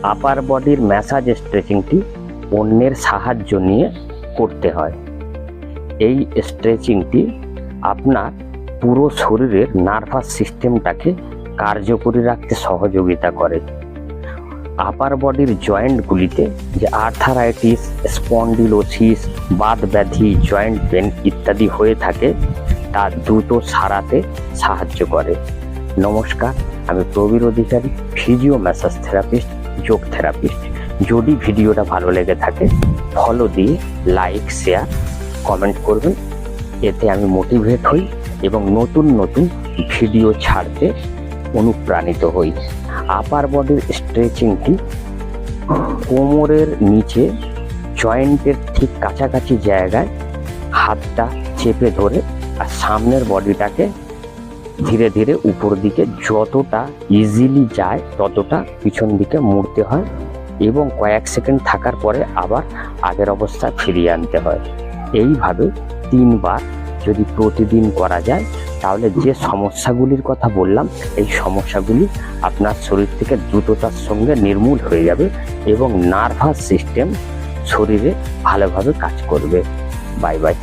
আপার বডির ম্যাসাজ স্ট্রেচিংটি অন্যের সাহায্য নিয়ে করতে হয়। এই স্ট্রেচিংটি আপনার পুরো শরীরের নার্ভাস সিস্টেমটাকে কার্যকরী রাখতে সহযোগিতা করে। আপার বডির জয়েন্টগুলিতে যে আর্থারাইটিস, স্পন্ডিলোসিস, বাত ব্যাধি, জয়েন্ট পেন ইত্যাদি হয়ে থাকে তা দ্রুত সারাতে সাহায্য করে। নমস্কার, আমি প্রবীর অধিকারী, ফিজিও ম্যাসাজ থেরাপিস্ট, যোগ থেরাপিস্ট। যদি ভিডিওটা ভালো লেগে থাকে ফলো দিয়ে লাইক, শেয়ার, কমেন্ট করবেন। এতে আমি মোটিভেট হই এবং নতুন নতুন ভিডিও ছাড়তে অনুপ্রাণিত হই। আপার বডির স্ট্রেচিংটি কোমরের নিচে জয়েন্টের ঠিক কাছাকাছি জায়গায় হাতটা চেপে ধরে আর সামনের বডিটাকে ধীরে ধীরে উপর দিকে যতটা ইজিলি যায় ততটা পিছন দিকে মুড়তে হয় এবং কয়েক সেকেন্ড থাকার পরে আবার আগের অবস্থায় ফিরিয়ে আনতে হয়। এইভাবে 3 বার যদি প্রতিদিন করা যায় তাহলে যে সমস্যাগুলির কথা বললাম এই সমস্যাগুলি আপনার শরীর থেকে দ্রুততার সঙ্গে নির্মূল হয়ে যাবে এবং নার্ভাস সিস্টেম শরীরে ভালোভাবে কাজ করবে। Bye bye.